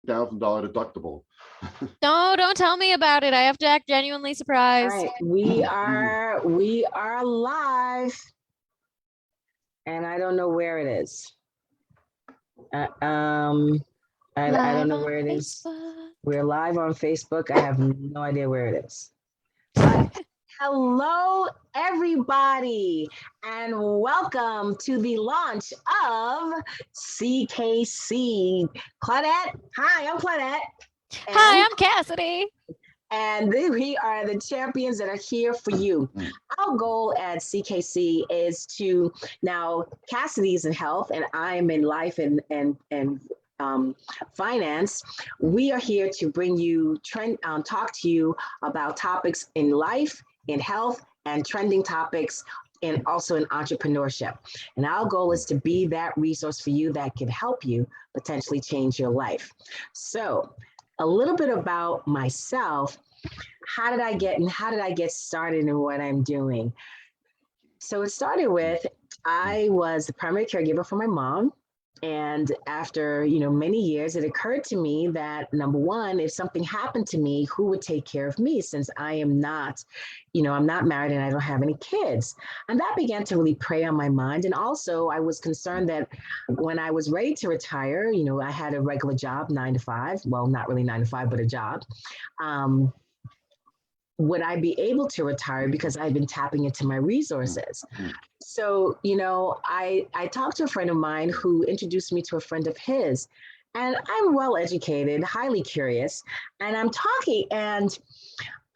deductible. No, don't tell me about it. I have to act genuinely All surprised. right, we are live, and I don't know where it is. I don't know where it is. We're live on Facebook. I have no idea where it is. But hello, everybody, and welcome to the launch of CKC. Claudette, hi, I'm Claudette. Hi, I'm Cassidy. And we are the champions that are here for you. Our goal at CKC is to, now Cassidy's in health and I'm in life and finance. We are here to bring you talk to you about topics in life, in health, and trending topics, and also in entrepreneurship. And our goal is to be that resource for you that can help you potentially change your life. So a little bit about myself. How did I get started in what I'm doing? So it started with, I was the primary caregiver for my mom. And after, many years, it occurred to me that, number one, if something happened to me, who would take care of me, since I am not, I'm not married and I don't have any kids. And that began to really prey on my mind. And also I was concerned that when I was ready to retire, I had a regular job, 9 to 5. Well, not really 9 to 5, but a job. Would I be able to retire because I've been tapping into my resources? So, I talked to a friend of mine who introduced me to a friend of his, and I'm well educated, highly curious, and I'm talking and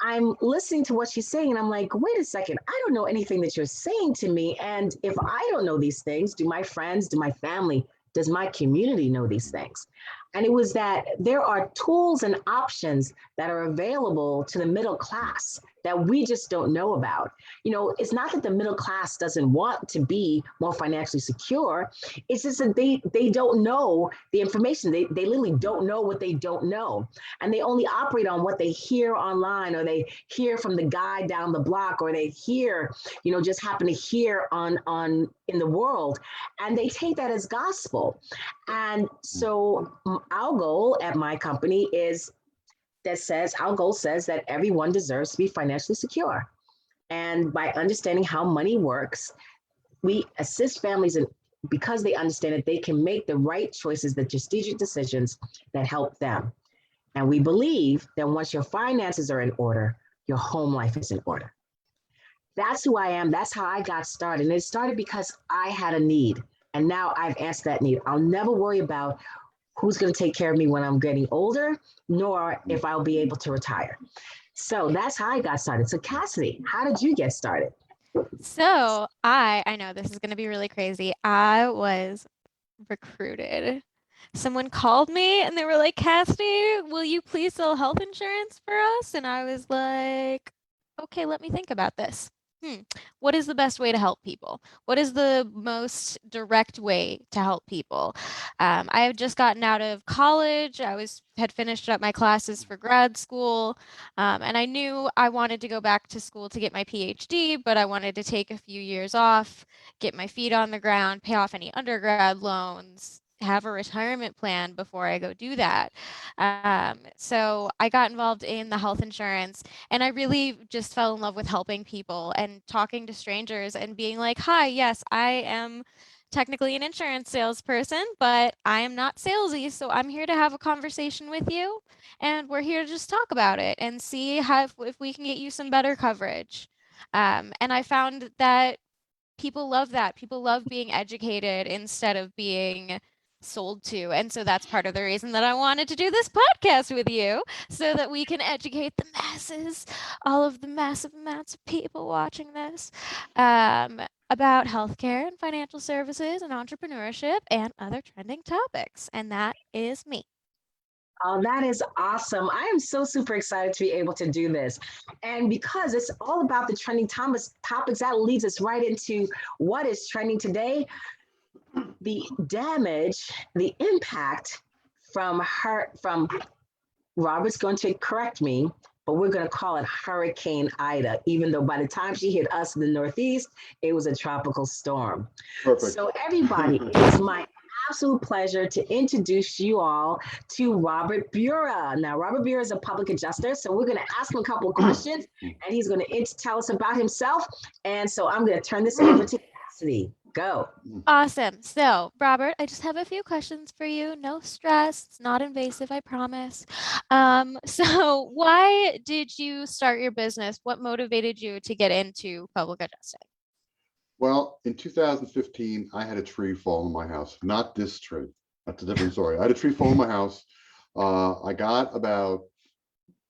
I'm listening to what she's saying, and I'm like, wait a second, I don't know anything that you're saying to me. And if I don't know these things, do my friends, do my family, does my community know these things? And it was that there are tools and options that are available to the middle class that we just don't know about. It's not that the middle class doesn't want to be more financially secure. It's just that they don't know the information. They literally don't know what they don't know. And they only operate on what they hear online, or they hear from the guy down the block, or they hear, just happen to hear on in the world. And they take that as gospel. And so our goal at my company our goal says that everyone deserves to be financially secure. And by understanding how money works, we assist families because they understand that they can make the right choices, the strategic decisions that help them. And we believe that once your finances are in order, your home life is in order. That's who I am. That's how I got started. And it started because I had a need. And now I've answered that need. I'll never worry about who's going to take care of me when I'm getting older, nor if I'll be able to retire. So that's how I got started. So Cassidy, how did you get started? So I know this is going to be really crazy. I was recruited. Someone called me and they were like, Cassidy, will you please sell health insurance for us? And I was like, okay, let me think about this. What is the best way to help people? What is the most direct way to help people? I had just gotten out of college. Had finished up my classes for grad school, and I knew I wanted to go back to school to get my PhD, but I wanted to take a few years off, get my feet on the ground, pay off any undergrad loans, have a retirement plan before I go do that. So I got involved in the health insurance, and I really just fell in love with helping people and talking to strangers and being like, hi, yes, I am technically an insurance salesperson, but I am not salesy. So I'm here to have a conversation with you, and we're here to just talk about it and see if we can get you some better coverage. And I found that people love that. People love being educated instead of being sold to. And so that's part of the reason that I wanted to do this podcast with you, so that we can educate the masses, all of the massive amounts of people watching this, about healthcare and financial services and entrepreneurship and other trending topics. And that is me. Oh, that is awesome. I am so super excited to be able to do this. And because it's all about the trending topics, that leads us right into what is trending today. The damage, the impact from Robert's going to correct me, but we're going to call it Hurricane Ida, even though by the time she hit us in the Northeast, it was a tropical storm. Perfect. So everybody, it is my absolute pleasure to introduce you all to Robert Bura. Now, Robert Bura is a public adjuster, so we're going to ask him a couple of questions, and he's going to tell us about himself. And so I'm going to turn this over to Cassidy. Go. Awesome. So, Robert, I just have a few questions for you. No stress. It's not invasive, I promise. So why did you start your business? What motivated you to get into public adjusting? Well, in 2015, I had a tree fall in my house. Not this tree. That's a different story. I had a tree fall in my house. I got about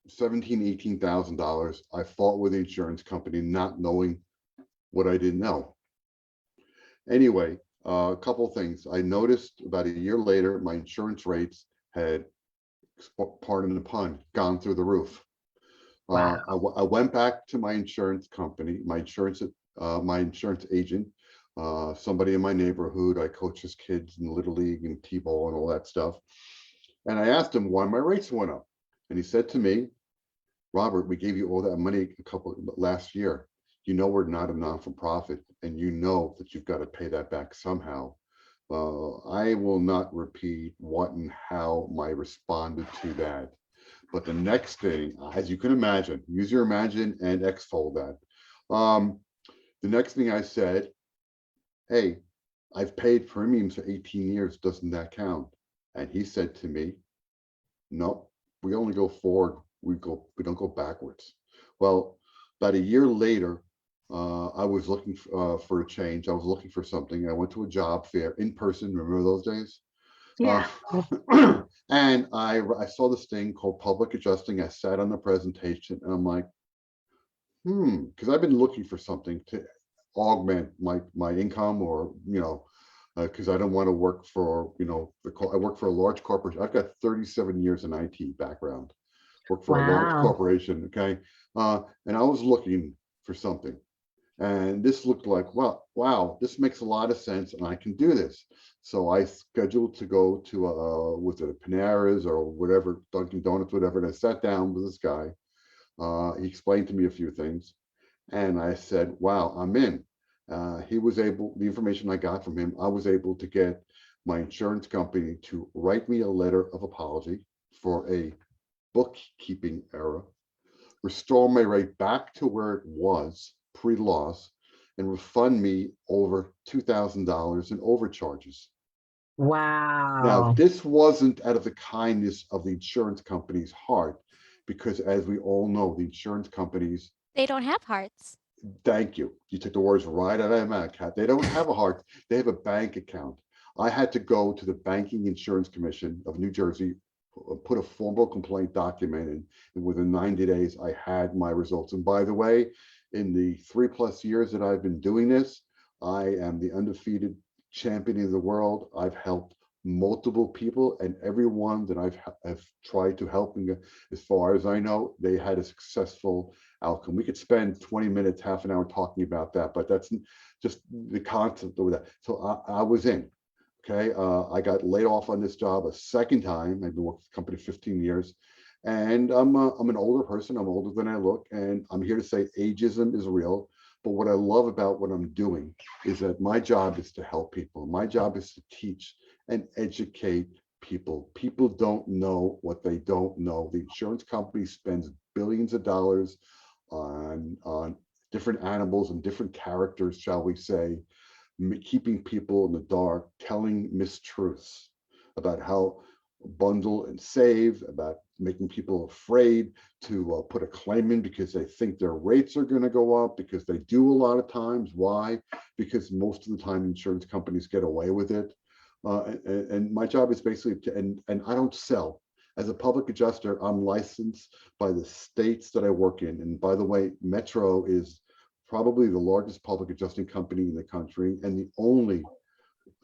$18,000. I fought with the insurance company, not knowing what I didn't know. Anyway, a couple of things. I noticed about a year later, my insurance rates had, pardon the pun, gone through the roof. Wow. I went back to my insurance company, my insurance agent, somebody in my neighborhood. I coach his kids in Little League and T-ball and all that stuff. And I asked him why my rates went up. And he said to me, Robert, we gave you all that money last year. You know, we're not a non-for-profit, and you know that you've got to pay that back somehow. I will not repeat what and how I responded to that. But the next thing, as you can imagine, use your imagine and exfold that. The next thing I said, hey, I've paid premiums for 18 years. Doesn't that count? And he said to me, no, we only go forward. We don't go backwards. Well, about a year later, I was looking for a change. I was looking for something. I went to a job fair in person. Remember those days? Yeah. And I saw this thing called public adjusting. I sat on the presentation and I'm like, because I've been looking for something to augment my income, or because I don't want to work for I work for a large corporation. I've got 37 years in IT background. Work for a large Wow. corporation. Okay, and I was looking for something. And this looked like, well, wow, this makes a lot of sense and I can do this. So I scheduled to go to, was it a Panera's or whatever, Dunkin' Donuts, whatever. And I sat down with this guy. He explained to me a few things. And I said, wow, I'm in. He was able, the information I got from him, I was able to get my insurance company to write me a letter of apology for a bookkeeping error, restore my rate back to where it was pre-loss, and refund me over $2,000 in overcharges. Now, Wow. this wasn't out of the kindness of the insurance company's heart, because as we all know, the insurance companies, They don't have hearts. thank you. You took the words right out of my mouth. They don't have a heart. They have a bank account. I had to go to the Banking Insurance Commission of New Jersey, put a formal complaint document in, and within 90 days, I had my results. And by the way, in the 3+ years that I've been doing this, I am the undefeated champion of the world. I've helped multiple people, and everyone that I've tried to help, as far as I know, they had a successful outcome. We could spend 20 minutes, half an hour talking about that, but that's just the concept of that. So I was in. Okay, I got laid off on this job a second time. I've been working with the company 15 years, and I'm an older person. I'm older than I look, and I'm here to say ageism is real. But what I love about what I'm doing is that my job is to help people. My job is to teach and educate people. People don't know what they don't know. The insurance company spends billions of dollars on different animals and different characters, shall we say, keeping people in the dark, telling mistruths about how bundle and save, about making people afraid to put a claim in because they think their rates are going to go up, because they do a lot of times. Why? Because most of the time insurance companies get away with it. And my job is basically to, and I don't sell. As a public adjuster, I'm licensed by the states that I work in. And by the way, Metro is probably the largest public adjusting company in the country and the only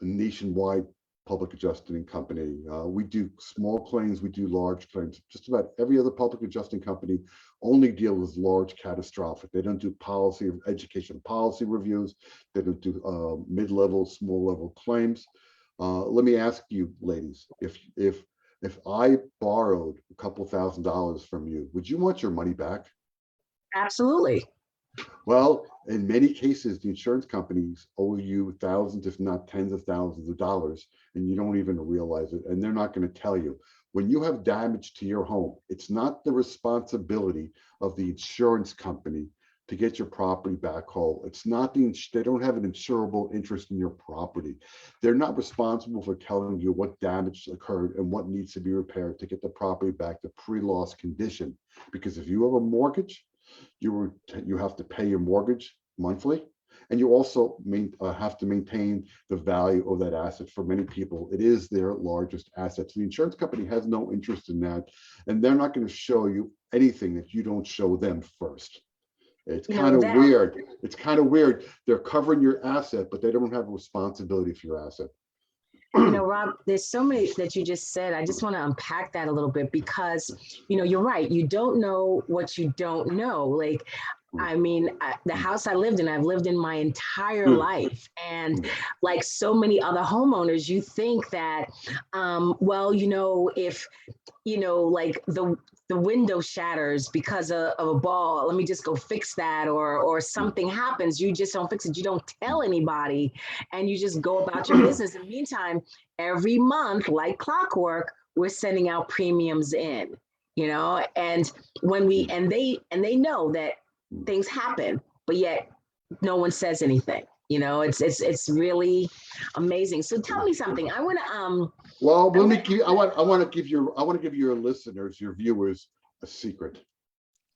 nationwide public adjusting company. We do small claims, we do large claims. Just about every other public adjusting company only deal with large catastrophic. They don't do policy, education policy reviews. They don't do mid-level, small-level claims. Let me ask you, ladies, if I borrowed a couple $1,000s from you, would you want your money back? Absolutely. Well, in many cases, the insurance companies owe you thousands, if not tens of thousands of dollars, and you don't even realize it. And they're not going to tell you. When you have damage to your home, it's not the responsibility of the insurance company to get your property back whole. It's not they don't have an insurable interest in your property. They're not responsible for telling you what damage occurred and what needs to be repaired to get the property back to pre-loss condition. Because if you have a mortgage, you have to pay your mortgage monthly, and you also have to maintain the value of that asset. For many people, it is their largest asset. So the insurance company has no interest in that, and they're not going to show you anything that you don't show them first. It's kind of weird. It's kind of weird. They're covering your asset, but they don't have a responsibility for your asset. Rob, there's so many that you just said. I just want to unpack that a little bit because, you're right. You don't know what you don't know. Like, I mean, the house I lived in, I've lived in my entire life. And like so many other homeowners, you think that, well, if, like the window shatters because of a ball, let me just go fix that, or something happens, you just don't fix it. You don't tell anybody, and you just go about your business. In the meantime, every month, like clockwork, we're sending out premiums in, and they know that things happen, but yet no one says anything. It's really amazing. So tell me something. I want to Well, let me give. I want to give your listeners, your viewers, a secret.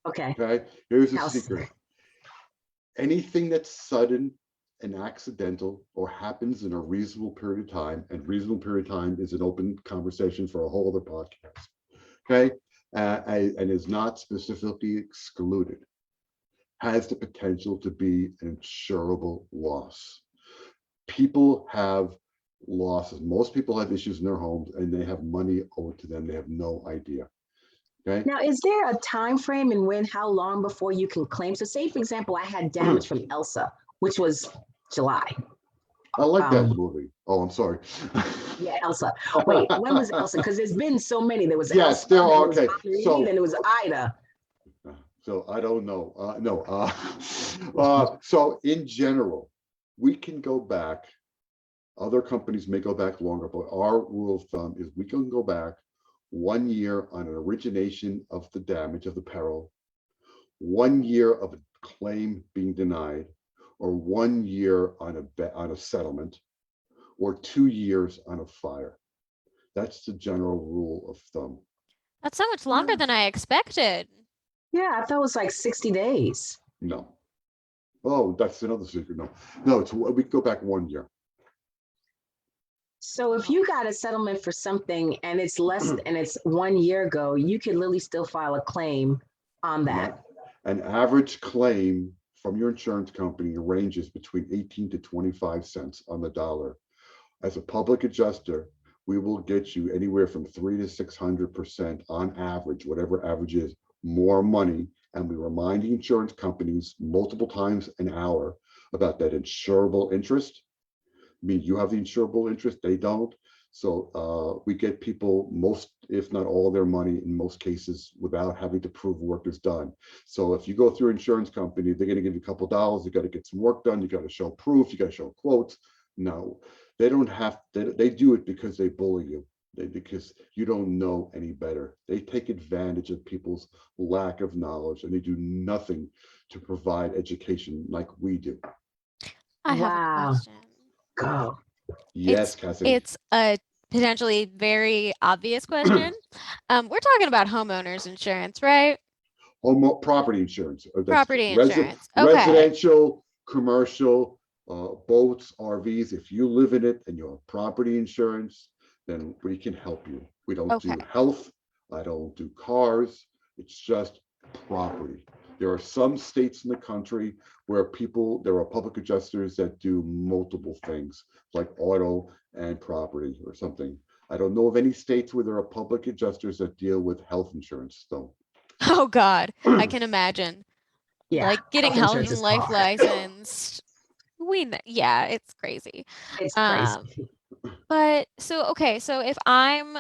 Okay. Okay. Here's a secret. Anything that's sudden and accidental or happens in a reasonable period of time, and reasonable period of time is an open conversation for a whole other podcast. Okay. And is not specifically excluded, has the potential to be an insurable loss. People have losses. Most people have issues in their homes, and they have money owed to them. They have no idea. Okay. Now, is there a time frame and how long before you can claim? So say, for example, I had damage from Elsa, which was July. I like that movie. Oh, I'm sorry. Yeah, Elsa. Wait, when was Elsa? Because there's been so many. There was yes, Elsa, there are. Okay, so then it was Ida. So I don't know. So in general, we can go back. Other companies may go back longer, but our rule of thumb is we can go back 1 year on an origination of the damage of the peril, 1 year of a claim being denied, or 1 year on a settlement, or 2 years on a fire. That's the general rule of thumb. That's so much longer than I expected. Yeah, I thought it was like 60 days. No. Oh, that's another secret. No, we go back 1 year. So if you got a settlement for something and it's less and it's 1 year ago, you could literally still file a claim on that. An average claim from your insurance company ranges between 18 to 25 cents on the dollar. As a public adjuster, we will get you anywhere from 300 to 600% on average, whatever average is, more money. And we remind the insurance companies multiple times an hour about that insurable interest. I mean, you have the insurable interest, they don't. So we get people most, if not all, their money in most cases without having to prove work is done. So if you go through an insurance company, they're going to give you a couple of dollars. You got to get some work done. You got to show proof. You got to show quotes. No, they don't have. They do it because they bully you. Because you don't know any better. They take advantage of people's lack of knowledge, and they do nothing to provide education like we do. I have a question. Go. Yes, Cassie. It's a potentially very obvious question. We're talking about homeowners insurance, right? Property insurance. Property insurance. Okay. Residential, commercial, boats, RVs. If you live in it and you have property insurance, then we can help you. We don't do health. I don't do cars. It's just property. There are some states in the country where there are public adjusters that do multiple things, like auto and property or something. I don't know of any states where there are public adjusters that deal with health insurance, though. Oh God, I can imagine. Yeah, like getting health and life licensed. Yeah, it's crazy. It's crazy. But so if I'm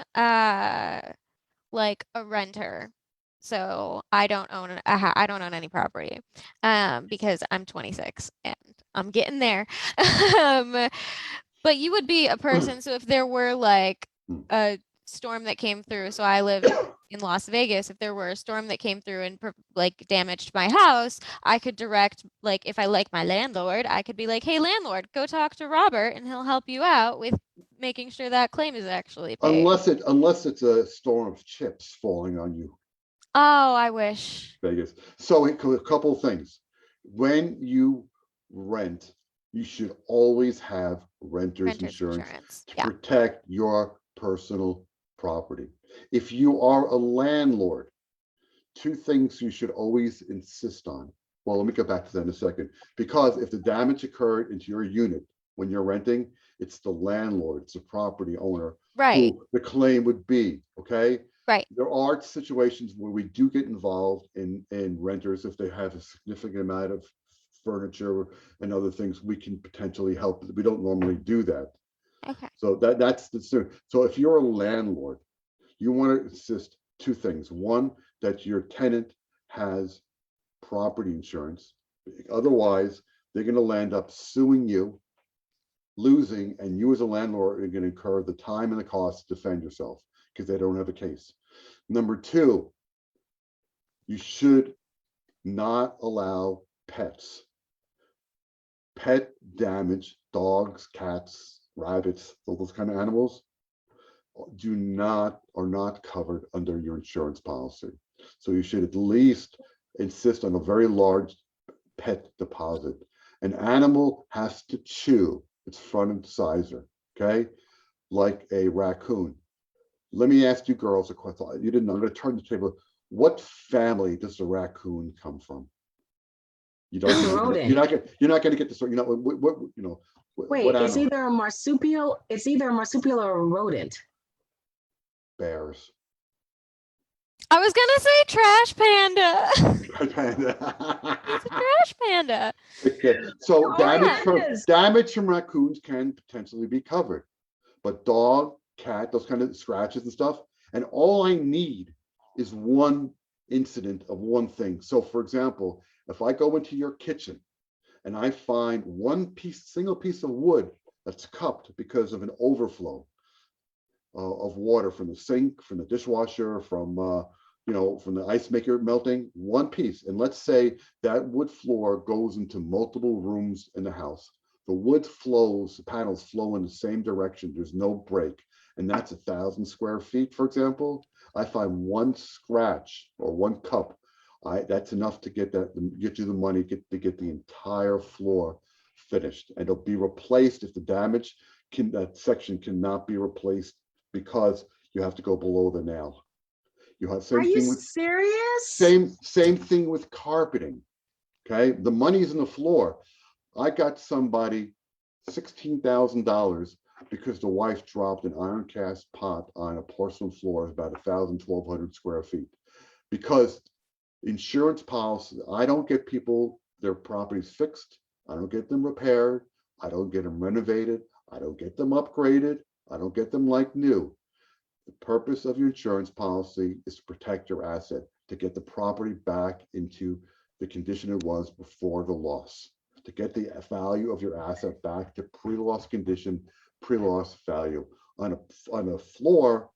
like a renter, So I don't own I don't own any property because I'm 26 and I'm getting there. Um, but you would be a person. So if there were like a storm that came through, so I live in Las Vegas. If there were a storm that came through and like damaged my house, I could direct, like if I like my landlord, I could be like, hey landlord, go talk to Robert and he'll help you out with making sure that claim is actually paid. Unless it's a storm of chips falling on you, Oh, I wish. Vegas. So a couple of things. When you rent, you should always have renter's Renter's insurance insurance. to Yeah. protect your personal property. If you are a landlord, two things you should always insist on. Well, let me get back to that in a second. Because if the damage occurred into your unit when you're renting, it's the landlord, it's the property owner Right. who the claim would be, okay? Right. There are situations where we do get involved in renters if they have a significant amount of furniture and other things. We can potentially help. We don't normally do that. Okay. So that's the so if you're a landlord, you want to insist two things. One, that your tenant has property insurance. Otherwise, they're going to land up suing you, losing, and you as a landlord are going to incur the time and the cost to defend yourself because they don't have a case. Number two, you should not allow pets. Pet damage, dogs, cats, rabbits, those kind of animals are not covered under your insurance policy. So you should at least insist on a very large pet deposit. An animal has to chew its front incisor, okay? Like a raccoon. Let me ask you girls a question. You didn't know. I'm going to turn the table. What family does the raccoon come from? You don't. It's a rodent. You're not going to get this. You know what? You know. Wait, what it's animal? either a marsupial. It's either a marsupial or a rodent. Bears. I was gonna say trash panda. He's a trash panda. Okay. So Oh, damage yeah, from raccoons can potentially be covered, but dog, cat, those kind of scratches and stuff. And all I need is one incident of one thing. So, for example, if I go into your kitchen and I find single piece of wood that's cupped because of an overflow of water from the sink, from the dishwasher, from from the ice maker melting, one piece. And let's say that wood floor goes into multiple rooms in the house. The wood flows, the panels flow in the same direction. There's no break. And that's 1,000 square feet, for example. I find one scratch or one cup. That's enough to get you the money to get the entire floor finished. And it'll be replaced if the damage that section cannot be replaced because you have to go below the nail. You have Are you serious? same thing with carpeting. Okay, the money's in the floor. I got somebody $16,000 because the wife dropped an iron cast pot on a porcelain floor about 1,200 square feet. Because insurance policy, I don't get people their properties fixed. I don't get them repaired. I don't get them renovated. I don't get them upgraded. I don't get them like new. The purpose of your insurance policy is to protect your asset, to get the property back into the condition it was before the loss, to get the value of your asset back to pre-loss condition, pre-loss value. On a floor,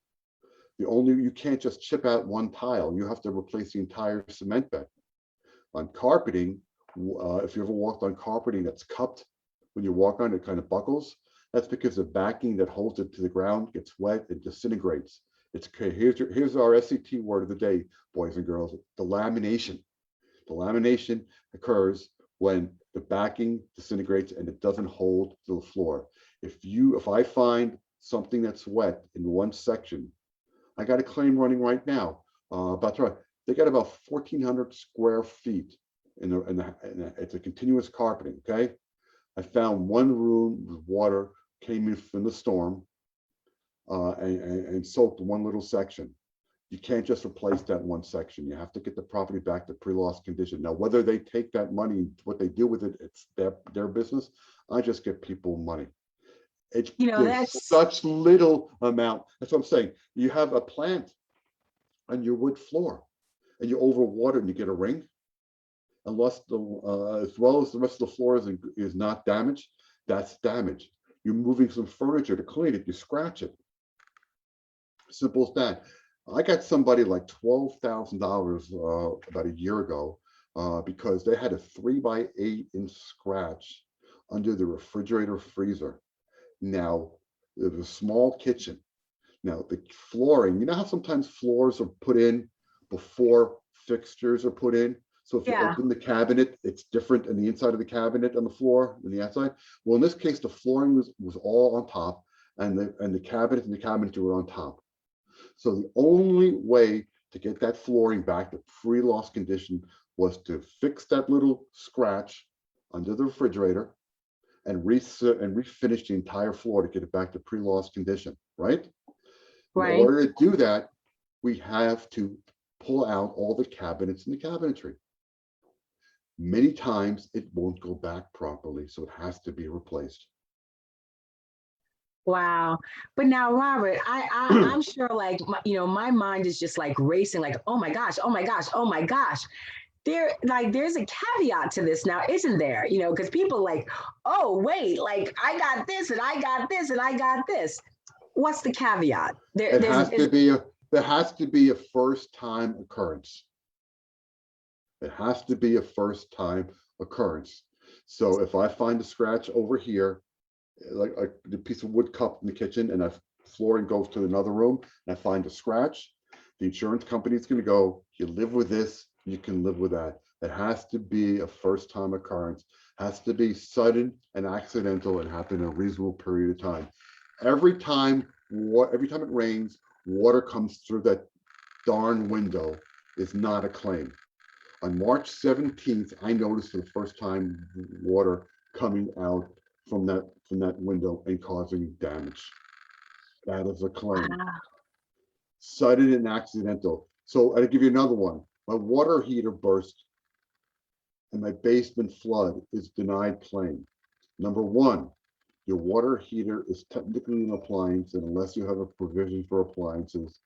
you can't just chip out one tile. You have to replace the entire cement bed. On carpeting, if you ever walked on carpeting that's cupped, when you walk on it kind of buckles, that's because the backing that holds it to the ground gets wet and disintegrates. It's okay. Here's our SAT word of the day, boys and girls. The lamination. The lamination occurs when the backing disintegrates and it doesn't hold to the floor. If I find something that's wet in one section, I got a claim running right now. They got about 1,400 square feet it's a continuous carpeting. Okay. I found one room with water came in from the storm and soaked one little section. You can't just replace that one section. You have to get the property back to pre-loss condition. Now, whether they take that money, what they do with it, it's their business. I just get people money. There's such little amount. That's what I'm saying. You have a plant on your wood floor. and you overwater and you get a ring, unless as well as the rest of the floor is not damaged, that's damage. You're moving some furniture to clean it, you scratch it. Simple as that. I got somebody like $12,000 about a year ago because they had a 3x8-inch scratch under the refrigerator freezer. Now, it was a small kitchen. Now, the flooring, you know how sometimes floors are put in before fixtures are put in? So if you Yeah. open the cabinet, it's different in the inside of the cabinet on the floor than the outside. Well, in this case, the flooring was all on top, and the cabinet and the cabinetry were on top. So the only way to get that flooring back to pre-loss condition was to fix that little scratch under the refrigerator and refinish the entire floor to get it back to pre-loss condition, right? In Right. order to do that, we have to pull out all the cabinets and the cabinetry. Many times it won't go back properly, so it has to be replaced. Wow. But now, Robert, I'm sure like, my mind is just like racing, like, oh my gosh, oh my gosh, oh my gosh. There's a caveat to this now, isn't there? Because people like, oh, wait, like I got this and I got this and I got this. What's the caveat? There has to be a first time occurrence. It has to be a first time occurrence. So if I find a scratch over here, like the piece of wood cup in the kitchen, and flooring goes to another room, and I find a scratch, the insurance company is going to go, you live with this, you can live with that. It has to be a first time occurrence, has to be sudden and accidental and happen in a reasonable period of time. Every time it rains, water comes through that darn window is not a claim. On March 17th, I noticed for the first time water coming out from that window and causing damage. That is a claim. Sudden and accidental. So I'll give you another one. My water heater burst and my basement flood is denied claim. Number one, your water heater is technically an appliance, and unless you have a provision for appliances,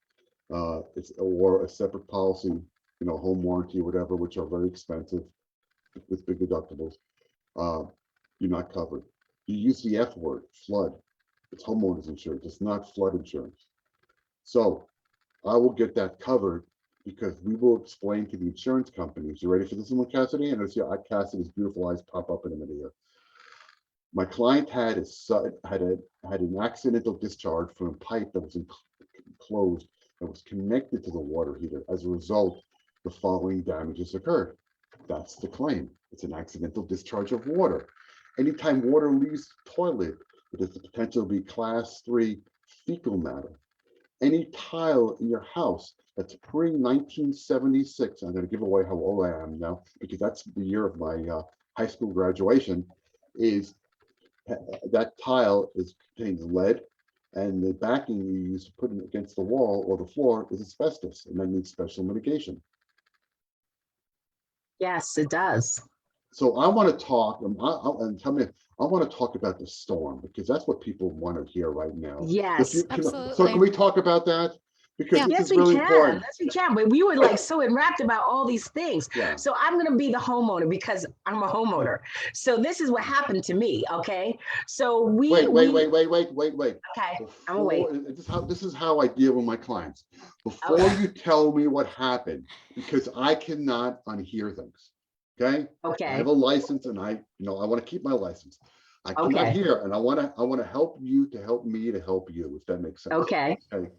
or a separate policy, home warranty or whatever, which are very expensive with big deductibles, you're not covered. You use the F word, flood. It's homeowners insurance. It's not flood insurance. So I will get that covered because we will explain to the insurance companies. You ready for this one, Cassidy? And I see Cassidy's beautiful eyes pop up in a minute here. My client had an accidental discharge from a pipe that was enclosed that was connected to the water heater. As a result, the following damages occurred. That's the claim. It's an accidental discharge of water. Anytime water leaves the toilet, it has the potential to be class 3 fecal matter. Any tile in your house that's pre-1976, I'm going to give away how old I am now because that's the year of my high school graduation, is that tile contains lead, and the backing you use to put it against the wall or the floor is asbestos, and that needs special mitigation. Yes, it does. So I want to talk, and I want to talk about the storm because that's what people want to hear right now. Yes, absolutely. So can we talk about that? Because Yeah. this yes, is we really can. important. Yes, we can. But we were like so enwrapped about all these things. Yeah. So I'm going to be the homeowner because I'm a homeowner. So this is what happened to me. Okay. So Wait. Okay. I'm gonna wait. This is how I deal with my clients. Before you tell me what happened, because I cannot unhear things. Okay. Okay. I have a license, and I want to keep my license. I cannot hear, and I want to help you to help me to help you, if that makes sense. Okay. Okay.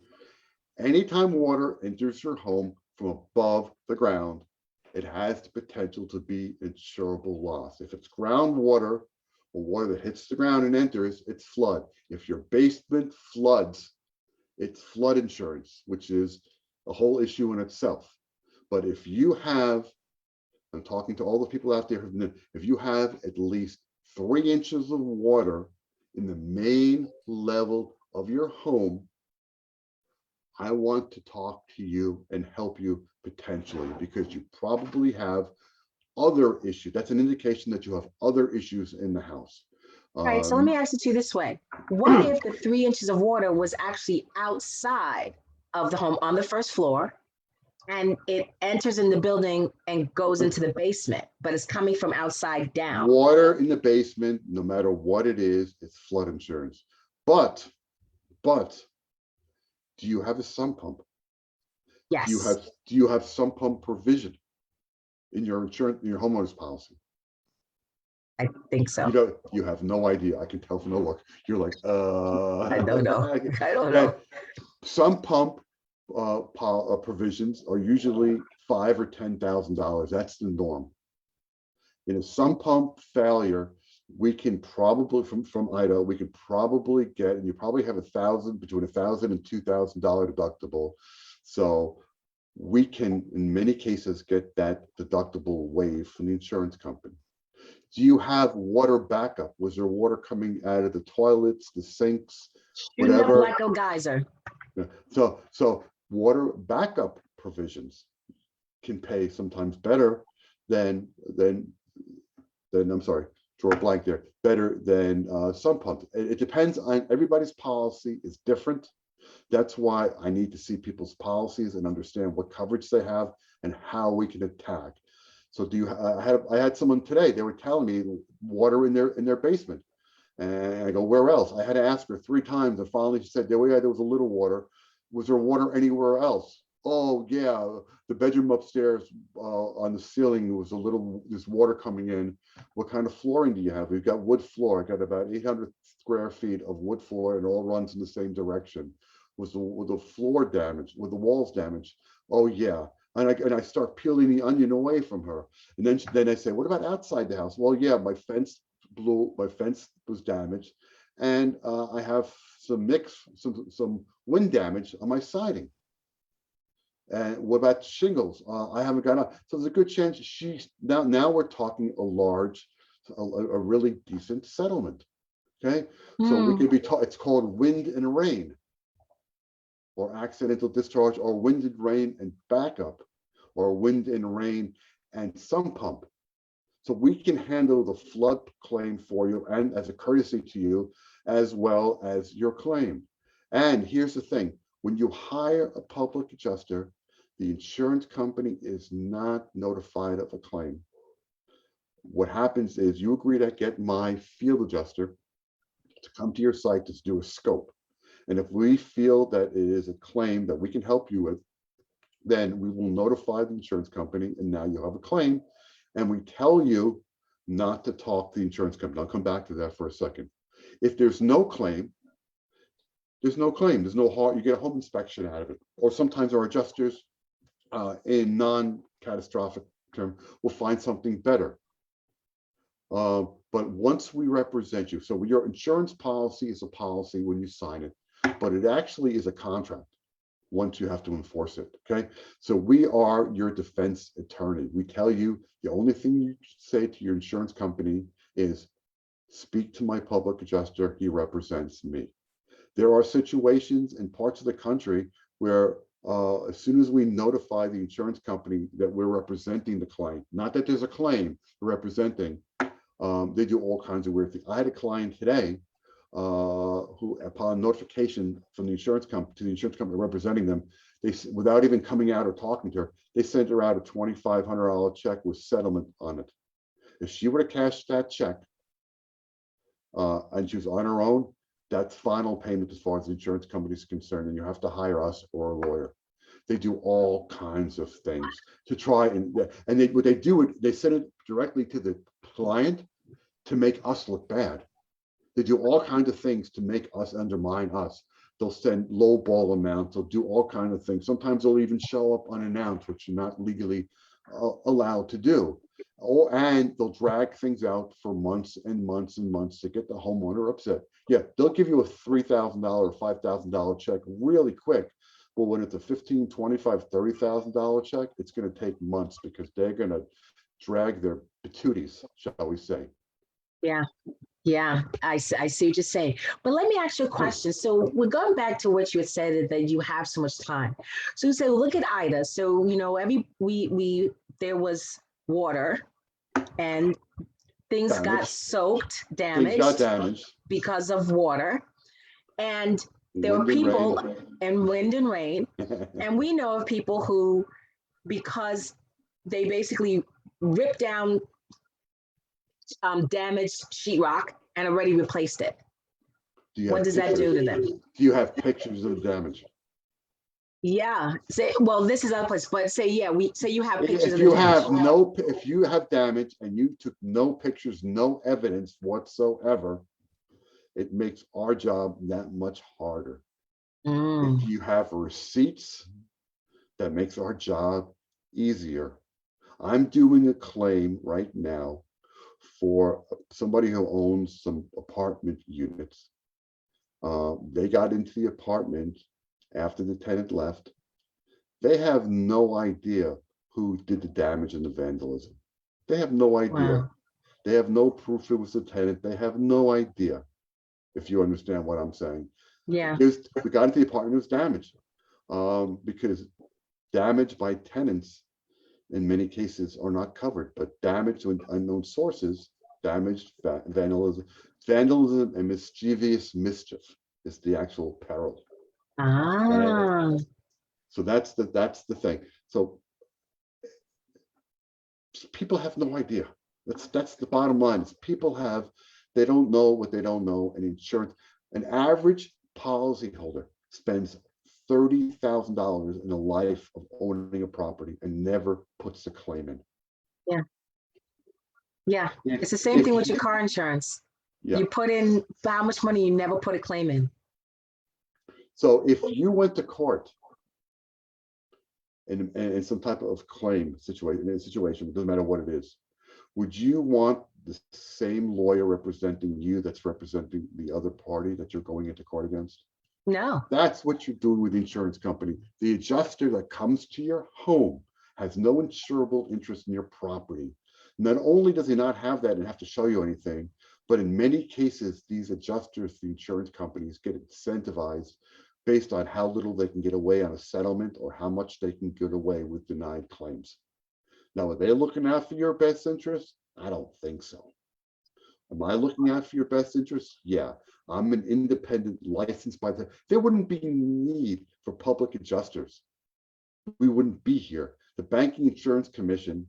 Anytime water enters your home from above the ground, it has the potential to be insurable loss. If it's groundwater or water that hits the ground and enters, it's flood. If your basement floods, it's flood insurance, which is a whole issue in itself. But if you have, I'm talking to all the people out there, if you have at least 3 inches of water in the main level of your home, I want to talk to you and help you potentially because you probably have other issues. That's an indication that you have other issues in the house. All right. So let me ask it to you this way. What if the 3 inches of water was actually outside of the home on the first floor? and it enters in the building and goes into the basement, but it's coming from outside down. Water in the basement, no matter what it is, it's flood insurance. But do you have a sump pump? Yes. Do you have sump pump provision in your insurance, in your homeowner's policy? I think so. You have no idea. I can tell from the look. You're like, I don't know. I don't know. Sump pump provisions are usually $5,000 or $10,000. That's the norm. In a sump pump failure, we can probably from Ida, we could probably get, and you probably have between $1,000 and $2,000 deductible. So we can, in many cases, get that deductible waived from the insurance company. Do you have water backup? Was there water coming out of the toilets, the sinks, whatever? Like a geyser. So water backup provisions can pay sometimes better than I'm sorry, draw a blank there, better than sump pumps. It depends on everybody's policy is different. That's why I need to see people's policies and understand what coverage they have and how we can attack. So I had someone today, they were telling me water in their basement. And I go, where else? I had to ask her 3 times. And finally she said, yeah, there was a little water. Was there water anywhere else? Oh yeah, the bedroom upstairs on the ceiling was there's water coming in. What kind of flooring do you have? We've got wood floor. I got about 800 square feet of wood floor and all runs in the same direction. Was the floor damaged? Were the walls damaged? Oh yeah. And I start peeling the onion away from her. And then I say, what about outside the house? Well, yeah, my fence was damaged. And I have some wind damage on my siding. And what about shingles? I haven't got up. So there's a good chance now we're talking a really decent settlement. Okay. So we could be it's called wind and rain, or accidental discharge, or wind and rain and backup, or wind and rain and sump pump. So we can handle the flood claim for you, and as a courtesy to you, as well as your claim. And here's the thing, when you hire a public adjuster, the insurance company is not notified of a claim. What happens is you agree to get my field adjuster to come to your site to do a scope. And if we feel that it is a claim that we can help you with, then we will notify the insurance company, and now you have a claim. And we tell you not to talk to the insurance company. I'll come back to that for a second. If there's no claim, there's no claim. There's no harm. You get a home inspection out of it. Or sometimes our adjusters in non-catastrophic term will find something better. But once we represent you, so your insurance policy is a policy when you sign it, but it actually is a contract once you have to enforce it. Okay, so we are your defense attorney. We tell you the only thing you say to your insurance company is speak to my public adjuster. He represents me. There are situations in parts of the country where as soon as we notify the insurance company that we're representing the client, not that there's a claim, we're representing, they do all kinds of weird things. I had a client today who, upon notification from the insurance company to the insurance company representing them, without even coming out or talking to her, they sent her out a $2,500 check with settlement on it. If she would have cashed that check and she was on her own, that's final payment as far as the insurance company is concerned, and you have to hire us or a lawyer. They do all kinds of things to try what they do, they send it directly to the client to make us look bad. They do all kinds of things to make us undermine us. They'll send low ball amounts. They'll do all kinds of things. Sometimes they'll even show up unannounced, which you're not legally allowed to do. And they'll drag things out for months and months and months to get the homeowner upset. Yeah, they'll give you a $3,000 or $5,000 check really quick. But when it's a $15,000, $25,000, $30,000 check, it's going to take months because they're going to drag their patooties, shall we say. Yeah, I see what you're saying. But let me ask you a question. So we're going back to what you had said, that you have so much time. So you say, look at Ida. So, you know, there was water and things got soaked, damaged because of water. And there were people and wind and rain. And we know of people who because they basically ripped down damaged sheetrock and already replaced it. Do you What have does that do to them? Do you have pictures of the damage? Yeah. Say, well, this is other place, but say, yeah, say you have pictures If of the you damage. have no, if you have damage and you took no pictures, no evidence whatsoever, it makes our job that much harder. Mm. If you have receipts, that makes our job easier. I'm doing a claim right now for somebody who owns some apartment units. They got into the apartment after the tenant left. They have no idea who did the damage and the vandalism. They have no idea. Wow. They have no proof it was the tenant. They have no idea, if you understand what I'm saying. Yeah. We got into the apartment, it was damaged. Because damage by tenants in many cases are not covered, but damage to unknown sources, damage, vandalism and mischievous mischief is the actual peril. Ah. So that's the thing. So people have no idea. That's the bottom line. Is people they don't know what they don't know. And insurance, an average policyholder spends $30,000 in a life of owning a property and never puts a claim in. Yeah. Yeah. If- It's the same if thing with you- your car insurance. Yeah. You put in how much money, you never put a claim in. So if you went to court in some type of claim situation, it doesn't matter what it is, would you want the same lawyer representing you that's representing the other party that you're going into court against? No. That's what you're doing with the insurance company. The adjuster that comes to your home has no insurable interest in your property. Not only does he not have that and have to show you anything, but in many cases, these adjusters, the insurance companies, get incentivized based on how little they can get away on a settlement or how much they can get away with denied claims. Now, are they looking out for your best interest? I don't think so. Am I looking out for your best interest? Yeah. I'm an independent licensed by there wouldn't be need for public adjusters. We wouldn't be here. The Banking Insurance Commission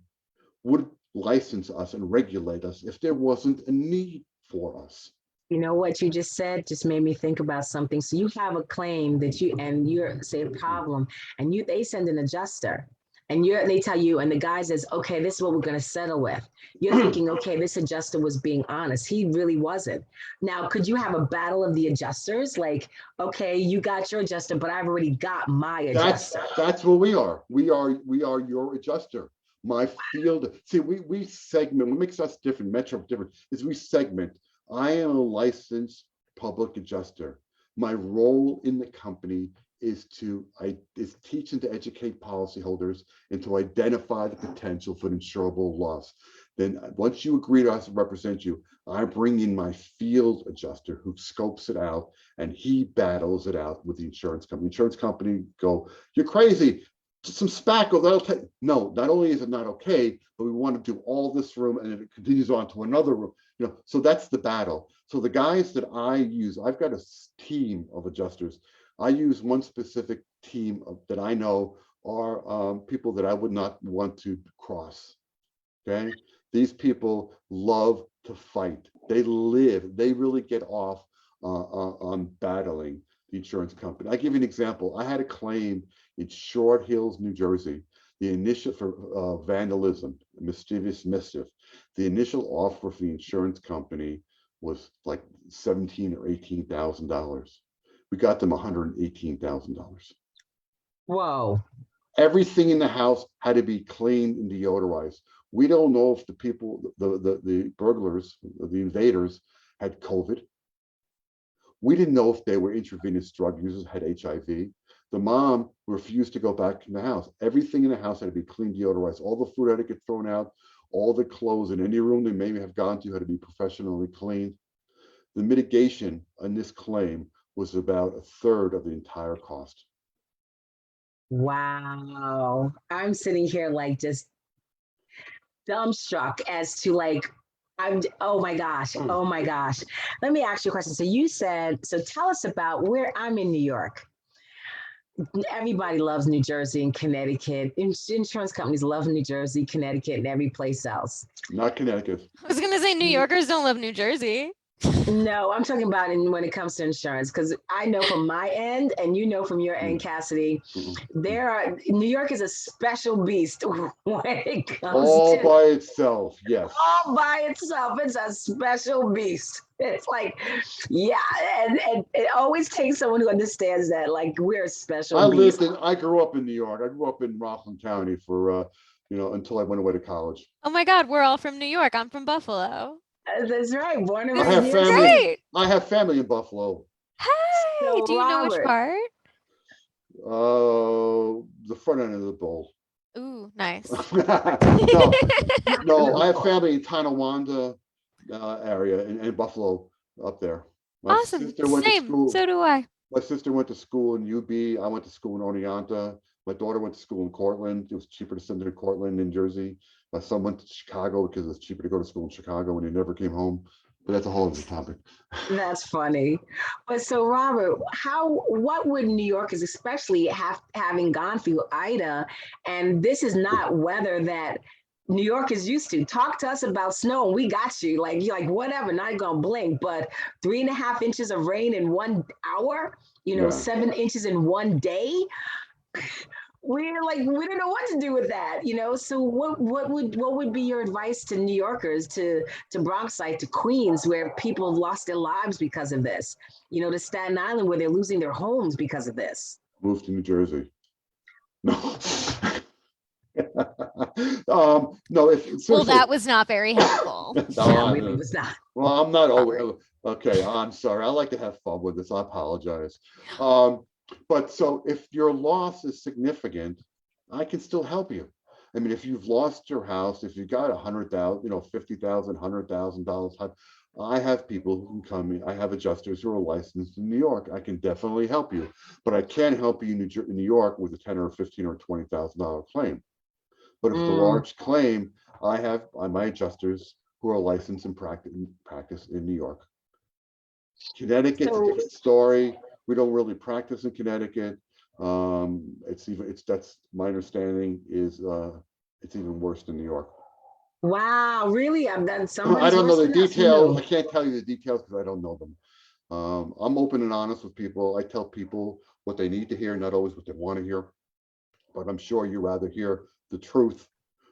would license us and regulate us if there wasn't a need for us. You know what you just said just made me think about something. So you have a claim that you're say a problem, and they send an adjuster, and they tell you, and the guy says, okay, this is what we're going to settle with. You're thinking, okay, this adjuster was being honest. He really wasn't. Now, could you have a battle of the adjusters? Like, okay, you got your adjuster, but I've already got my adjuster. That's what we are. We are your adjuster. My field. See, we segment. What makes us different, Metro different, is we segment. I am a licensed public adjuster. My role in the company is teach and to educate policyholders and to identify the potential for an insurable loss. Then once you agree to us to represent you, I bring in my field adjuster who scopes it out and he battles it out with the insurance company. Insurance company go, you're crazy. Some spackle, that'll take. No, not only is it not okay, but we want to do all this room and then it continues on to another room. So that's the battle. So the guys that I use, I've got a team of adjusters. I use one specific team that I know are people that I would not want to cross. Okay, these people love to fight. They really get off on battling the insurance company. I give you an example. I had a claim in Short Hills, New Jersey. The initial for vandalism, mischievous mischief. The initial offer for the insurance company was like $17,000 or $18,000. We got them $118,000. Whoa. Everything in the house had to be cleaned and deodorized. We don't know if the people, the burglars, the invaders had COVID. We didn't know if they were intravenous drug users, had HIV. The mom refused to go back in the house. Everything in the house had to be cleaned, deodorized. All the food had to get thrown out. All the clothes in any room they may have gone to had to be professionally cleaned. The mitigation on this claim was about a third of the entire cost. Wow. I'm sitting here like just dumbstruck as to like, oh my gosh. Let me ask you a question. So you said, so tell us about where I'm in New York. Everybody loves New Jersey and Connecticut. Insurance companies love New Jersey, Connecticut, and every place else. Not Connecticut. I was gonna say New Yorkers don't love New Jersey. No, I'm talking about when it comes to insurance, because I know from my end, and you know from your end, Cassidy, New York is a special beast when it comes All to by itself, yes. all by itself. It's a special beast. It's like, yeah, and it always takes someone who understands that, like, we're a special beast. I grew up in New York. I grew up in Rockland County for, until I went away to college. Oh my God, we're all from New York. I'm from Buffalo. That's right. Born and This raised have in New York family- City. Great. I have family in Buffalo. Hey, So, do you know which Robert. part? The front end of the bowl. Ooh, nice. No, I have family in Tonawanda area in Buffalo up there. My Awesome. sister went to Same. school. So do I. My sister went to school in UB. I went to school in Oneonta. My daughter went to school in Cortland. It was cheaper to send her to Cortland, New Jersey. My son went to Chicago because it was cheaper to go to school in Chicago, and he never came home. But that's a whole other topic. That's funny. But so, Robert, what would New Yorkers, especially having gone through Ida, and this is not weather that New York is used to. Talk to us about snow, and we got you. Like, you're like, whatever, not gonna blink, but 3.5 inches of rain in 1 hour, Yeah. 7 inches in 1 day. We're like, we don't know what to do with that, So what would be your advice to New Yorkers, to Bronxite, to Queens, where people have lost their lives because of this, to Staten Island, where they're losing their homes because of this? Move to New Jersey. No. No. Well, that was not very helpful. No, really was not. Well, I'm not always okay. I'm sorry. I like to have fun with this. I apologize. But so if your loss is significant, I can still help you. I mean, if you've lost your house, if you got $100,000, $50,000, $100,000, I have people who can come in. I have adjusters who are licensed in New York. I can definitely help you, but I can't help you in New York with a $10,000 or $15,000 or $20,000 claim. But if it's a large claim, I have my adjusters who are licensed and practice in New York. Connecticut's a different story. We don't really practice in Connecticut. That's my understanding is it's even worse than New York. Wow, really? I've done some. I don't know the details. I can't tell you the details because I don't know them. I'm open and honest with people. I tell people what they need to hear, not always what they want to hear. But I'm sure you rather hear the truth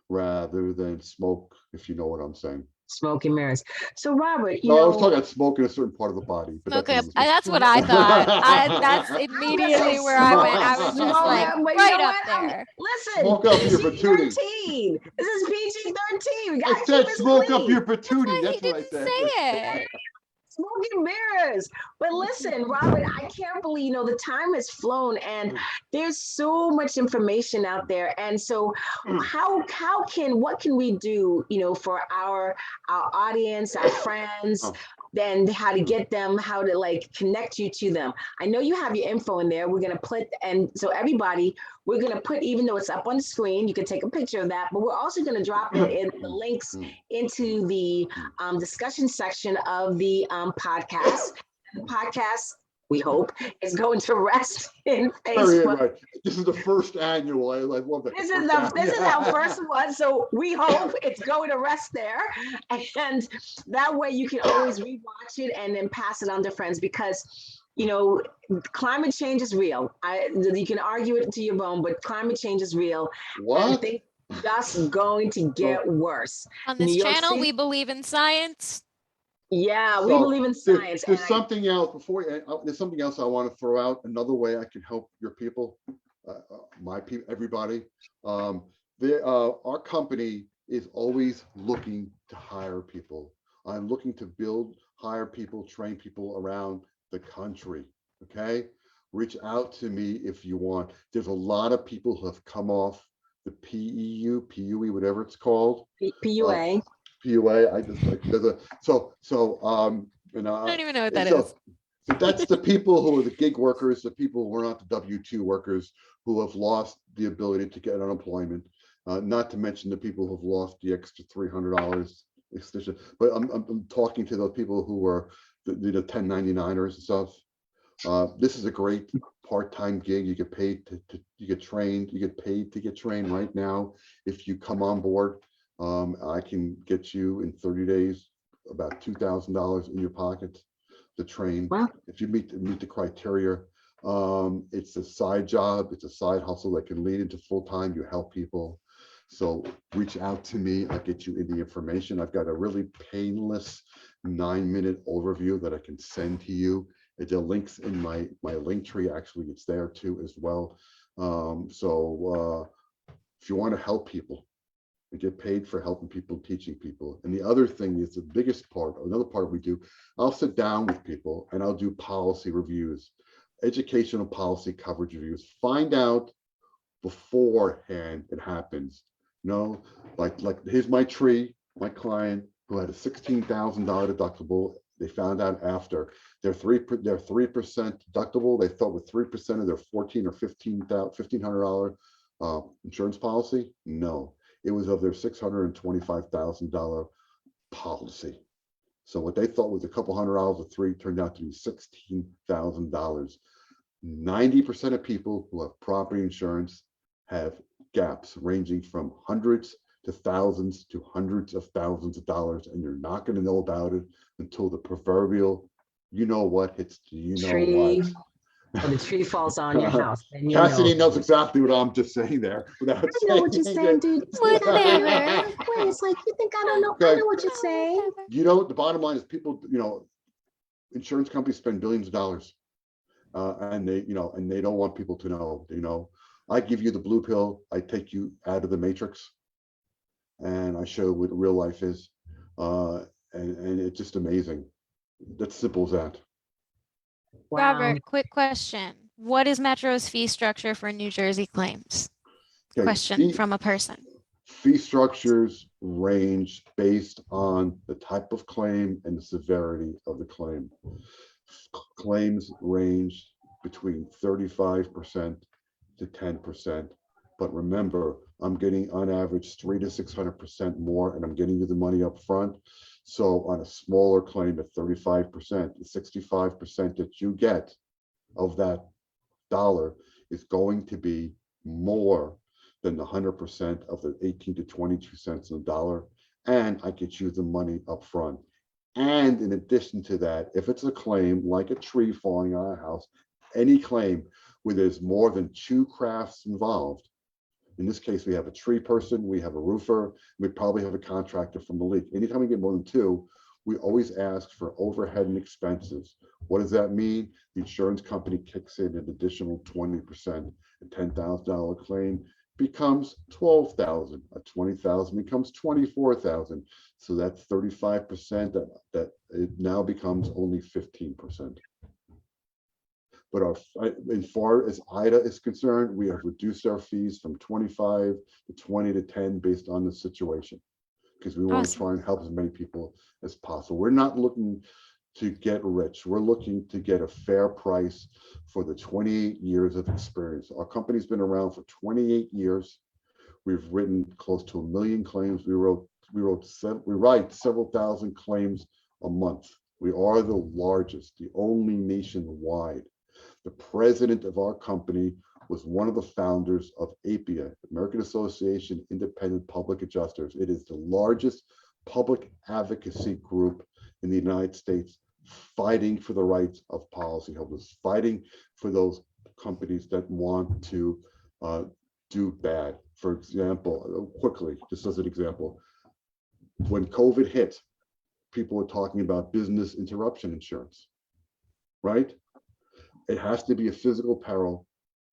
rather than smoke, if you know what I'm saying. Smoke and mirrors. So, Robert, I was talking about smoke in a certain part of the body. But that's what I thought. That's immediately where I went. I was just like, right up there. Listen, smoke up your patootie. This is PG-13. I said smoke up your patootie. That's what I said. Say it. Smoke and mirrors. But listen, Robert, I can't believe, the time has flown and there's so much information out there. And so what can we do, for our audience, our friends, then how to get them, how to connect you to them. I know you have your info in there. We're going to put, and so everybody, we're going to put, even though it's up on the screen, you can take a picture of that, but we're also going to drop it in the links into the discussion section of the podcast. The podcast, we hope, is going to rest in Facebook. Right. This is the first annual. I love that. This is our first one, so we hope it's going to rest there, and that way you can always rewatch it and then pass it on to friends, because climate change is real. You can argue it to your bone, but climate change is real. What? And things are just going to get worse. On this channel, we believe in science. Yeah, we believe in science. There's something else there's something else I want to throw out. Another way I can help your people, my people, everybody. Our company is always looking to hire people. I'm looking to hire people, train people around the country. Okay, reach out to me if you want. There's a lot of people who have come off the PUE, whatever it's called. PUA. PUA. I just like I don't even know what that is. So that's the people who are the gig workers, the people who are not the W-2 workers who have lost the ability to get unemployment. Not to mention the people who've lost the extra $300 extension. But I'm talking to those people who are the 1099ers and stuff. This is a great part-time gig. You get paid you get trained, you get paid to get trained right now. If you come on board, I can get you in 30 days about $2,000 in your pocket to train. Wow. If you meet the criteria. It's a side job, it's a side hustle that can lead into full-time. You help people. So reach out to me, I'll get you in the information. I've got a really painless 9-minute overview that I can send to you. The links in my link tree, actually, it's there too as well. If you want to help people and get paid for helping people, teaching people. And the other thing is the biggest part, another part we do, I'll sit down with people and I'll do policy reviews, educational policy coverage reviews, find out beforehand it happens. Like here's my tree, my client who had a $16,000 deductible. They found out after they're 3% deductible. They thought with 3% of their $1,400 or $1,500 insurance policy. No, it was of their $625,000 policy. So what they thought was a couple $100 of three turned out to be $16,000. 90% of people who have property insurance have gaps ranging from hundreds to thousands to hundreds of thousands of dollars, and you're not going to know about it until the proverbial, you know what, hits you know Tree. what. Or the tree falls on your house. Then you Cassidy know. knows exactly what I'm just saying there. Without I know what you're saying, dude. Whatever. Wait, it's like you think I don't know. I know what you're saying. You know, the bottom line is people, insurance companies spend billions of dollars, and they don't want people to know. I give you the blue pill. I take you out of the matrix, and I show what real life is, and it's just amazing. That's simple as that. Wow. Robert, quick question. What is Metro's fee structure for New Jersey claims? Okay, Question from a person. Fee structures range based on the type of claim and the severity of the claim. Claims range between 35% to 10%. But remember, I'm getting on average 300 to 600% more, and I'm getting you the money up front. So on a smaller claim at 35%, the 65% that you get of that dollar is going to be more than the 100% of the 18 to 22 cents on the dollar. And I get you the money up front. And in addition to that, if it's a claim like a tree falling on a house, any claim where there's more than 2 crafts involved, in this case, we have a tree person, we have a roofer, we probably have a contractor from the leak. Anytime we get more than 2, we always ask for overhead and expenses. What does that mean? The insurance company kicks in an additional 20%. A $10,000 claim becomes $12,000. A $20,000 becomes $24,000. So that's 35%. That it now becomes only 15%. But as far as IDA is concerned, we have reduced our fees from 25 to 20 to 10 based on the situation, because we want to try and help as many people as possible. We're not looking to get rich. We're looking to get a fair price for the 28 years of experience. Our company's been around for 28 years. We've written close to 1 million claims. We write several thousand claims a month. We are the largest, the only nationwide. The president of our company was one of the founders of APIA, American Association of Independent Public Adjusters. It is the largest public advocacy group in the United States, fighting for the rights of policyholders, fighting for those companies that want to do bad. For example, quickly, just as an example, when COVID hit, people were talking about business interruption insurance, right? It has to be a physical peril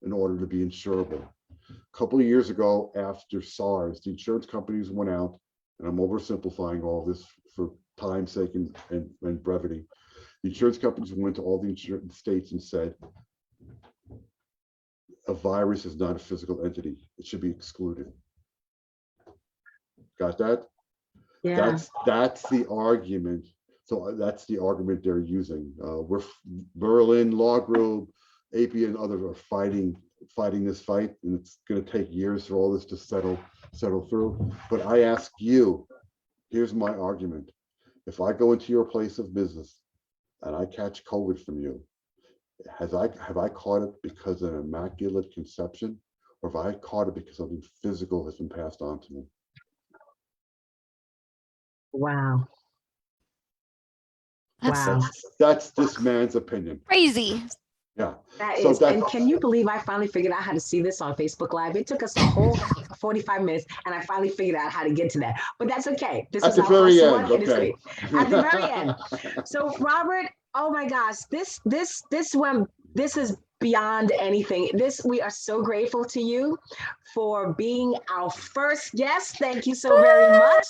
in order to be insurable. A couple of years ago, after SARS, the insurance companies went out, and I'm oversimplifying all this for time's sake and brevity. The insurance companies went to all the insurance states and said, a virus is not a physical entity. It should be excluded. Got that? Yeah. That's the argument. So that's the argument they're using. Berlin Law Group, APA, and others are fighting this fight, and it's going to take years for all this to settle through. But I ask you, here's my argument. If I go into your place of business and I catch COVID from you, have I caught it because of an immaculate conception, or have I caught it because something physical has been passed on to me? Wow. That's Wow. That's this man's opinion. crazy. Yeah. That So is, and can you believe I finally figured out how to see this on Facebook Live? It took us a whole 45 minutes, and I finally figured out how to get to that. But that's okay. This at is the our very first end, one, and it's okay. great. At the very end. So, Robert, oh my gosh, this one, this is beyond anything. We are so grateful to you for being our first guest. Thank you so very much.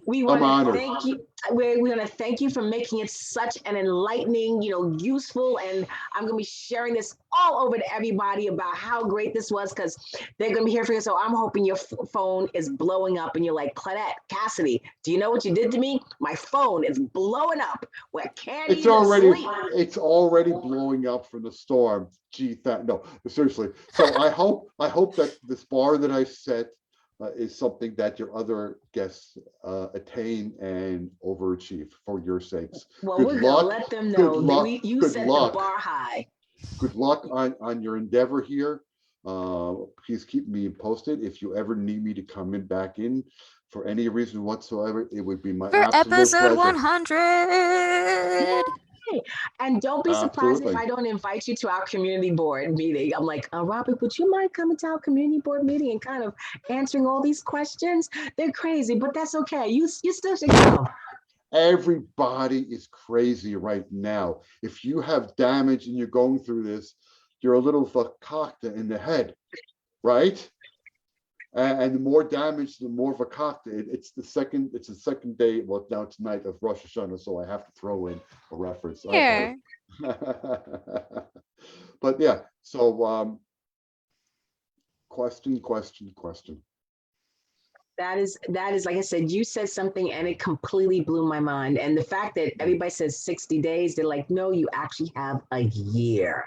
We want to honored. thank you. We want to thank you for making it such an enlightening, useful, and I'm going to be sharing this all over to everybody about how great this was, because they're going to be here for you. So I'm hoping your phone is blowing up and you're like, Claudette, Cassidy, do you know what you did to me? My phone is blowing up. Where can't It's even already sleep. blowing up from the storm. Gee, no, seriously. So I hope that this bar that I set is something that your other guests attain and overachieve for your sakes. Well, Good we're luck. going to let them Good know luck. that you Good set luck. the bar high. Good luck on your endeavor here. Please keep me posted. If you ever need me to come back in for any reason whatsoever, it would be my For absolute episode pleasure. 100. And don't be surprised if Absolutely. I don't invite you to our community board meeting. I'm like, Robert, would you mind coming to our community board meeting and kind of answering all these questions? They're crazy, but that's okay. You still should come. Everybody is crazy right now. If you have damage and you're going through this, you're a little vakakta in the head, right? And the more damage, the more vakakta. It's the second day. Well, now it's night of Rosh Hashanah, so I have to throw in a reference. Here. But yeah, so question. That is, like I said, you said something and it completely blew my mind. And the fact that everybody says 60 days, they're like, no, you actually have a year.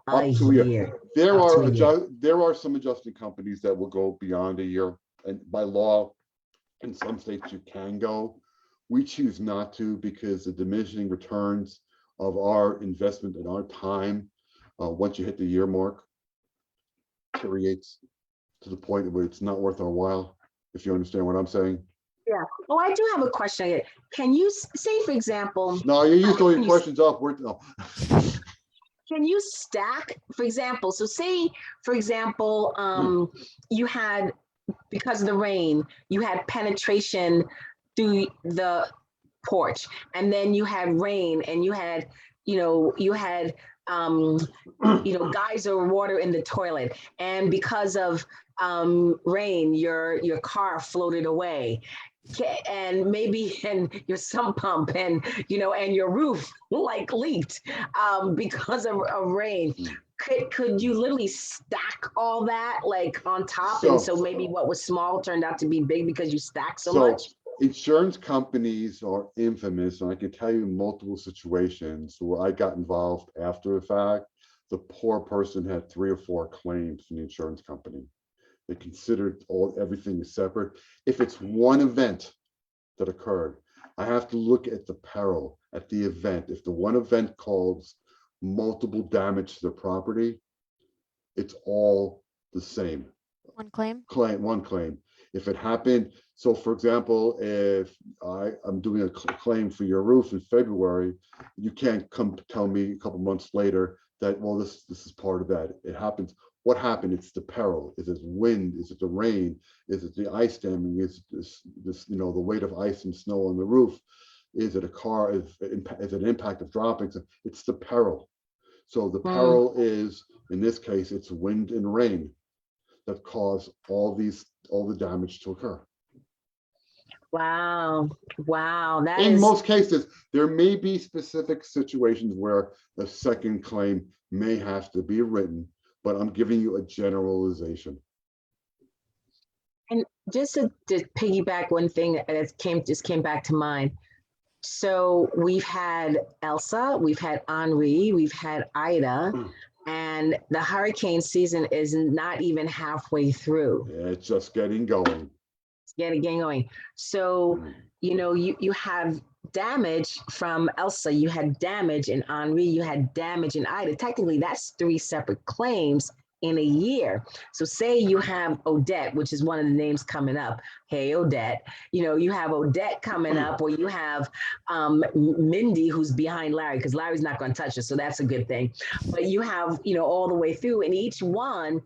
Up to a year. There are some adjusting companies that will go beyond a year, and by law, in some states you can go. We choose not to because the diminishing returns of our investment and our time, once you hit the year mark, deteriorates to the point where it's not worth our while. If you understand what I'm saying. Yeah. Oh, I do have a question. Can you say, for example? No, you used all your questions up. No. Can you stack, for example? So say, for example, you had, because of the rain, you had penetration through the porch, and then you had rain, and you had, geyser water in the toilet, and because of rain, your car floated away, and maybe your sump pump and your roof like leaked because of rain. Could you literally stack all that like on top, and so maybe what was small turned out to be big because you stacked so much? Insurance companies are infamous, and I can tell you multiple situations where I got involved after the fact. The poor person had 3 or 4 claims from the insurance company. They considered everything is separate. If it's one event that occurred, I have to look at the peril at the event. If the one event caused multiple damage to the property, it's all the same. One claim. One claim. If it happened, so for example, if I'm doing a claim for your roof in February, you can't come tell me a couple months later that, well, this is part of that. It happens. What happened? It's the peril. Is it wind? Is it the rain? Is it the ice damming? Is this the weight of ice and snow on the roof? Is it a car? Is it an impact of droppings? It's the peril. So the peril is, in this case, it's wind and rain that cause all the damage to occur. Wow. In most cases, there may be specific situations where a second claim may have to be written, but I'm giving you a generalization. And just to piggyback one thing that just came back to mind. So we've had Elsa, we've had Henri, we've had Ida, and the hurricane season is not even halfway through. It's just getting going. Get it going. So, you know, you have damage from Elsa, you had damage in Henri, you had damage in Ida. Technically, that's 3 separate claims in a year. So say you have Odette, which is one of the names coming up. Hey, Odette, you know, you have Odette coming up, or you have Mindy, who's behind Larry, because Larry's not going to touch us. So that's a good thing. But you have, you know, all the way through, and each one,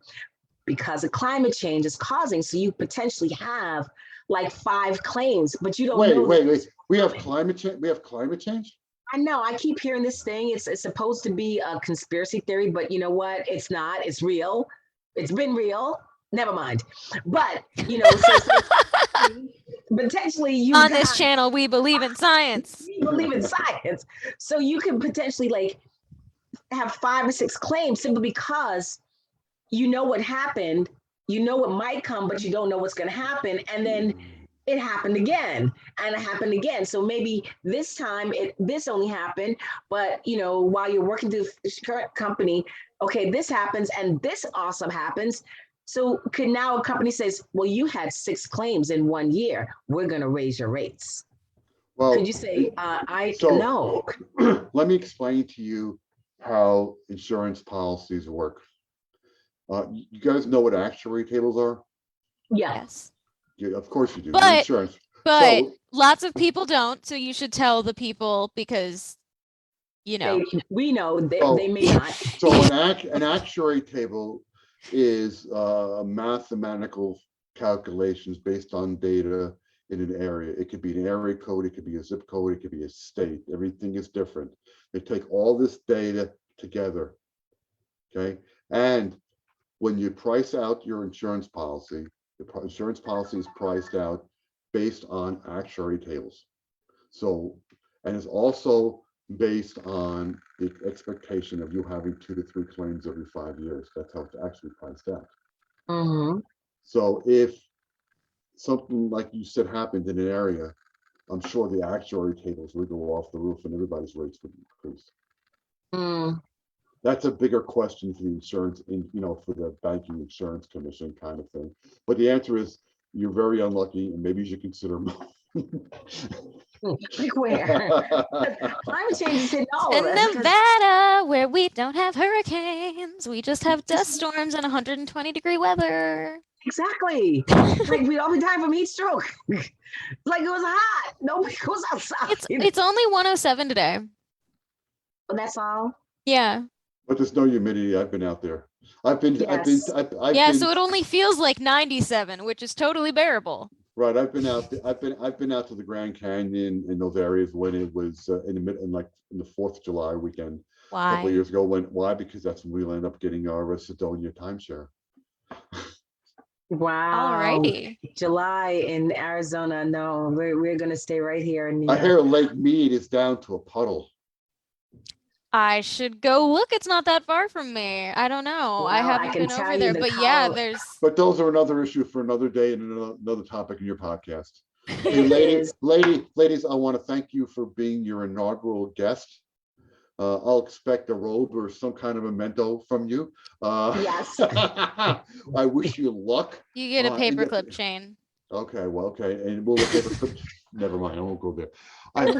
because of climate change is causing, so you potentially have like 5 claims, but you don't know. Wait. We have climate change. We have climate change. I know. I keep hearing this thing. It's supposed to be a conspiracy theory, but you know what? It's not. It's real. It's been real. Never mind. But you know, so potentially you On this channel, we believe in science. We believe in science. So you can potentially like have 5 or 6 claims simply because you know what happened, you know what might come, but you don't know what's going to happen. And then it happened again and it happened again. So maybe this time this only happened, but you know, while you're working through this current company, okay, this happens and this also happens. So could now a company says, well, you had 6 claims in 1 year, we're going to raise your rates. Well, could you say, no. Let me explain to you how insurance policies work. You guys know what actuary tables are? Yes. Yeah, of course you do. But insurance. Lots of people don't, so you should tell the people because, you know. We know they may not. So an actuary table is mathematical calculations based on data in an area. It could be an area code, it could be a zip code, it could be a state. Everything is different. They take all this data together, okay? And when you price out your insurance policy, the insurance policy is priced out based on actuary tables. So, and it's also based on the expectation of you having 2 to 3 claims every 5 years. That's how it's actually priced out. Mm-hmm. So if something like you said happened in an area, I'm sure the actuary tables would go off the roof and everybody's rates would increase. That's a bigger question for the insurance, for the banking insurance commission kind of thing. But the answer is you're very unlucky, and maybe you should consider. Like where? Climate change is hitting all of In us. Nevada, where we don't have hurricanes, we just have dust storms and 120-degree weather. Exactly. Like we all be dying from heat stroke. Like it was hot. Nobody goes outside. It's only 107 today. Oh, that's all. Yeah. But there's no humidity. I've been out there. I've been. So it only feels like 97, which is totally bearable. Right. I've been out. I've been out to the Grand Canyon in those areas when it was in the 4th of July weekend. Why? A couple of years ago. Why? Because that's when we'll end up getting our Sedonia timeshare. Wow. Alrighty. July in Arizona. No, we're gonna stay right here in New York. I hear Lake Mead is down to a puddle. I should go look. It's not that far from me. I don't know. Well, I haven't been over there, but yeah, there's. But those are another issue for another day and another topic in your podcast. Hey, ladies, I want to thank you for being your inaugural guest. I'll expect a robe or some kind of memento from you. Yes. I wish you luck. You get a paperclip chain. Okay, well, okay, and we'll look at the. Never mind, I won't go there. In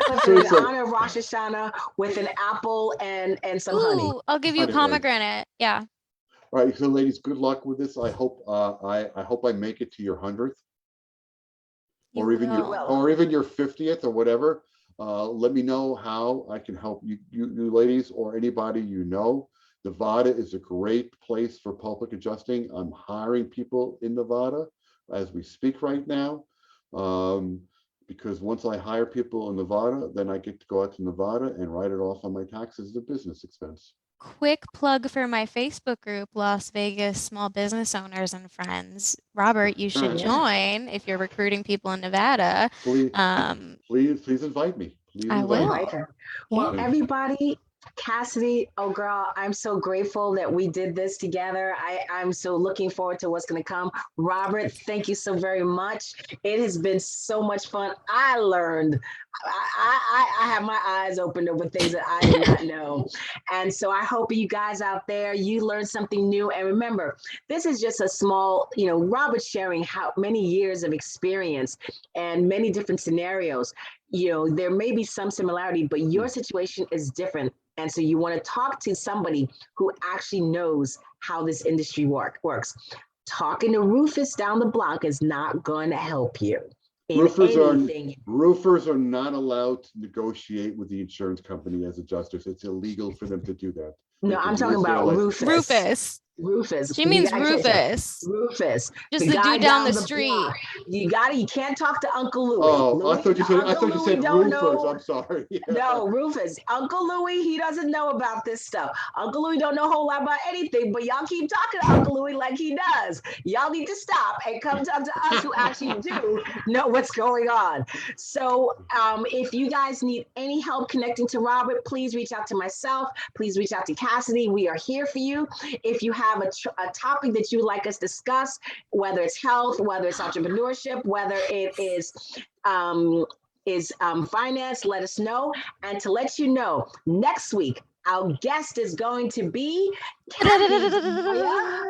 honor of Rosh Hashanah with an apple and some honey. I'll give you a pomegranate. Yeah. All right, so ladies, good luck with this. I hope I make it to your 100th, or even your 50th or whatever. Let me know how I can help you ladies or anybody you know. Nevada is a great place for public adjusting. I'm hiring people in Nevada as we speak right now. Because once I hire people in Nevada, then I get to go out to Nevada and write it off on my taxes as a business expense. Quick plug for my Facebook group, Las Vegas Small Business Owners and Friends. Robert, you should join if you're recruiting people in Nevada. Please invite me. I will. Well, everybody, Cassidy, oh girl, I'm so grateful that we did this together. I'm so looking forward to what's going to come. Robert, thank you so very much. It has been so much fun. I learned, I have my eyes opened over things that I did not know. And so I hope you guys out there, you learned something new. And remember, this is just a small, Robert sharing how many years of experience and many different scenarios. There may be some similarity, but your situation is different. And so you want to talk to somebody who actually knows how this industry works. Talking to Rufus down the block is not going to help you. Roofers are not allowed to negotiate with the insurance company as adjusters. It's illegal for them to do that. No, I'm talking about Rufus. Rufus. She means Rufus. Rufus. Just the dude down the street. Block. You can't talk to Uncle Louie. Oh, I thought you said Rufus. I'm sorry. Yeah. No, Rufus. Uncle Louie, he doesn't know about this stuff. Uncle Louie don't know a whole lot about anything, but y'all keep talking to Uncle Louie like he does. Y'all need to stop and come talk to us who actually do know what's going on. So if you guys need any help connecting to Robert, please reach out to myself. Please reach out to Cassidy. We are here for you. If you have a topic that you would like us to discuss, whether it's health, whether it's entrepreneurship, whether it is finance, let us know. And to let you know, next week, our guest is going to be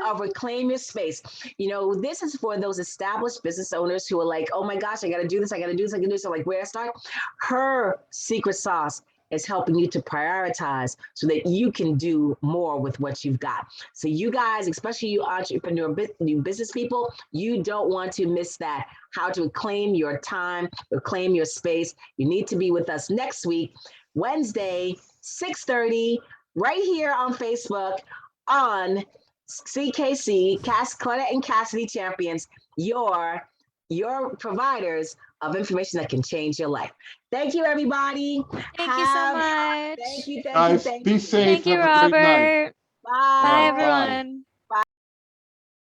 of Reclaim Your Space. This is for those established business owners who are like, oh my gosh, I got to do this. I got to do this. I can do this. So like, where to start? Her secret sauce is helping you to prioritize so that you can do more with what you've got. So you guys, especially you new business people, you don't want to miss that. How to reclaim your time, reclaim your space. You need to be with us next week, Wednesday, 6:30, right here on Facebook on CKC, Claudette and Cassidy Champions, your providers of information that can change your life. Thank you, everybody. Thank you so much. Thank you. Guys, be safe. Thank you, Have a great night. Robert. Bye. Bye, everyone.